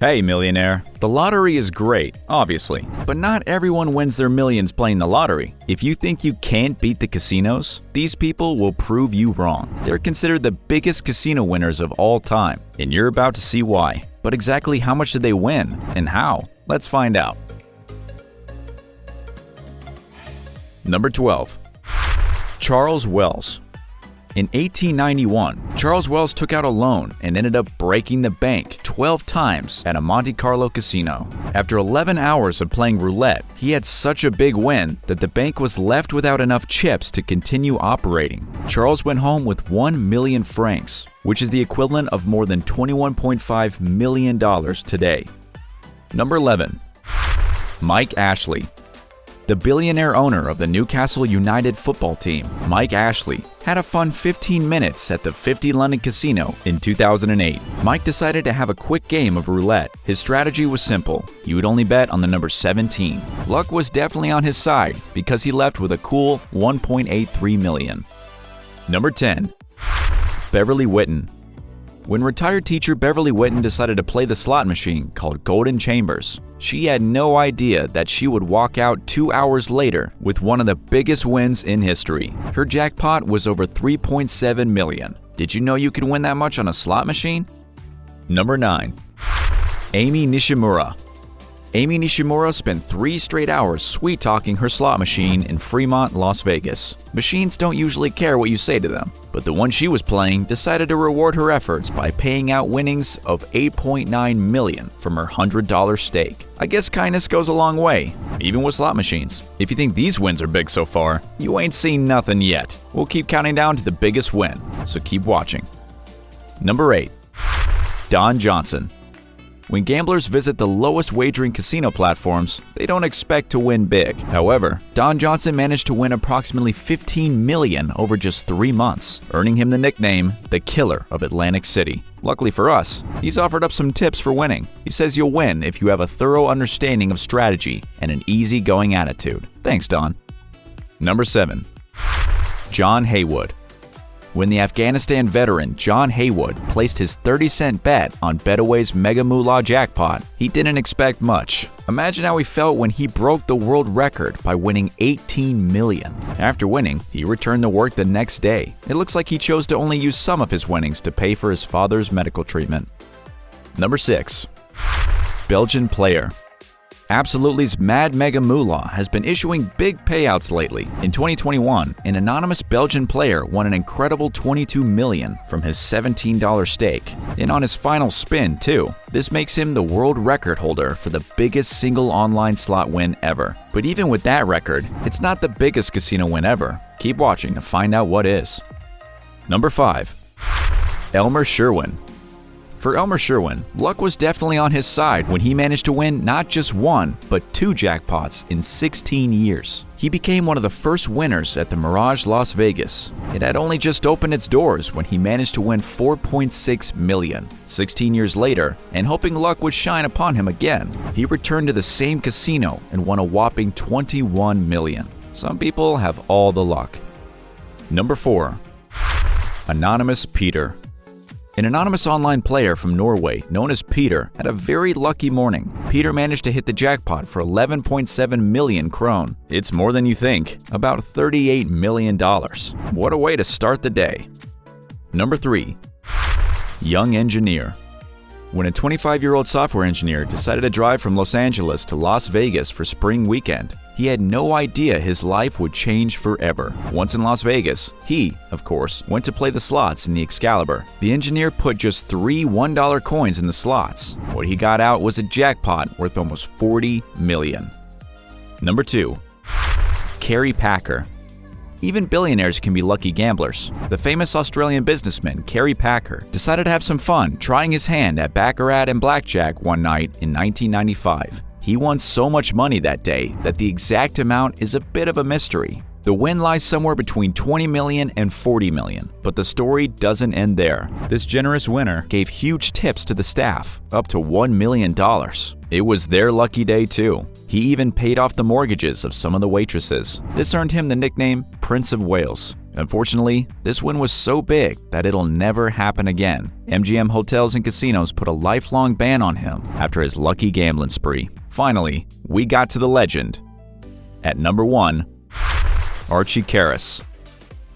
Hey, millionaire. The lottery is great, obviously, but not everyone wins their millions playing the lottery. If you think you can't beat the casinos, these people will prove you wrong. They're considered the biggest casino winners of all time, and you're about to see why. But exactly how much did they win, and how? Let's find out. Number 12. Charles Wells. In 1891, Charles Wells took out a loan and ended up breaking the bank 12 times at a Monte Carlo casino. After 11 hours of playing roulette, he had such a big win that the bank was left without enough chips to continue operating. Charles went home with 1 million francs, which is the equivalent of more than $21.5 million today. Number 11. Mike Ashley. The billionaire owner of the Newcastle United football team, Mike Ashley, had a fun 15 minutes at the 50 London Casino in 2008. Mike decided to have a quick game of roulette. His strategy was simple. He would only bet on the number 17. Luck was definitely on his side because he left with a cool $1.83 million. Number 10. Beverly Whitten. When retired teacher Beverly Whitten decided to play the slot machine called Golden Chambers, she had no idea that she would walk out 2 hours later with one of the biggest wins in history. Her jackpot was over $3.7 million. Did you know you could win that much on a slot machine? Number 9. Amy Nishimura. Amy Nishimura spent 3 straight hours sweet-talking her slot machine in Fremont, Las Vegas. Machines don't usually care what you say to them, but the one she was playing decided to reward her efforts by paying out winnings of $8.9 million from her $100 stake. I guess kindness goes a long way, even with slot machines. If you think these wins are big so far, you ain't seen nothing yet. We'll keep counting down to the biggest win, so keep watching. Number 8. Don Johnson. When gamblers visit the lowest wagering casino platforms, they don't expect to win big. However, Don Johnson managed to win approximately $15 million over just 3 months, earning him the nickname the Killer of Atlantic City. Luckily for us, he's offered up some tips for winning. He says you'll win if you have a thorough understanding of strategy and an easygoing attitude. Thanks, Don. Number 7. John Heywood. When the Afghanistan veteran John Heywood placed his 30-cent bet on Betaway's Mega Moolah jackpot, he didn't expect much. Imagine how he felt when he broke the world record by winning $18 million. After winning, he returned to work the next day. It looks like he chose to only use some of his winnings to pay for his father's medical treatment. Number 6. Belgian player. Absolutely's Mad Mega Moolah has been issuing big payouts lately. In 2021, an anonymous Belgian player won an incredible $22 million from his $17 stake. And on his final spin, too. This makes him the world record holder for the biggest single online slot win ever. But even with that record, it's not the biggest casino win ever. Keep watching to find out what is. Number 5. Elmer Sherwin. For Elmer Sherwin, luck was definitely on his side when he managed to win not just 1, but 2 jackpots in 16 years. He became one of the first winners at the Mirage Las Vegas. It had only just opened its doors when he managed to win $4.6 million. 16 years later, and hoping luck would shine upon him again, he returned to the same casino and won a whopping $21 million. Some people have all the luck. Number 4. Anonymous Peter. An anonymous online player from Norway, known as Peter, had a very lucky morning. Peter managed to hit the jackpot for 11.7 million krone. It's more than you think, about $38 million. What a way to start the day. Number 3. Young engineer. When a 25-year-old software engineer decided to drive from Los Angeles to Las Vegas for spring weekend, he had no idea his life would change forever. Once in Las Vegas, he, of course, went to play the slots in the Excalibur. The engineer put just 3 $1 coins in the slots. What he got out was a jackpot worth almost $40 million. Number 2. Kerry Packer. Even billionaires can be lucky gamblers. The famous Australian businessman Kerry Packer decided to have some fun trying his hand at baccarat and blackjack one night in 1995. He won so much money that day that the exact amount is a bit of a mystery. The win lies somewhere between $20 million and $40 million, but the story doesn't end there. This generous winner gave huge tips to the staff, up to $1 million. It was their lucky day too. He even paid off the mortgages of some of the waitresses. This earned him the nickname Prince of Wales. Unfortunately, this win was so big that it'll never happen again. MGM Hotels and Casinos put a lifelong ban on him after his lucky gambling spree. Finally, we got to the legend. At number 1, Archie Karras.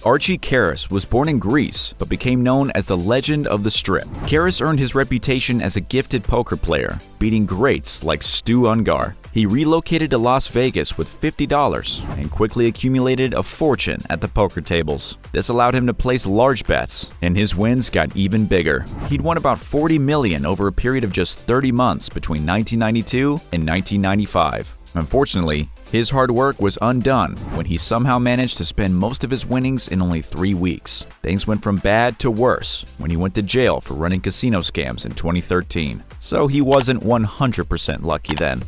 Archie Karras was born in Greece but became known as the Legend of the Strip. Karras earned his reputation as a gifted poker player, beating greats like Stu Ungar. He relocated to Las Vegas with $50 and quickly accumulated a fortune at the poker tables. This allowed him to place large bets, and his wins got even bigger. He'd won about $40 million over a period of just 30 months between 1992 and 1995. Unfortunately, his hard work was undone when he somehow managed to spend most of his winnings in only 3 weeks. Things went from bad to worse when he went to jail for running casino scams in 2013. So he wasn't 100% lucky then.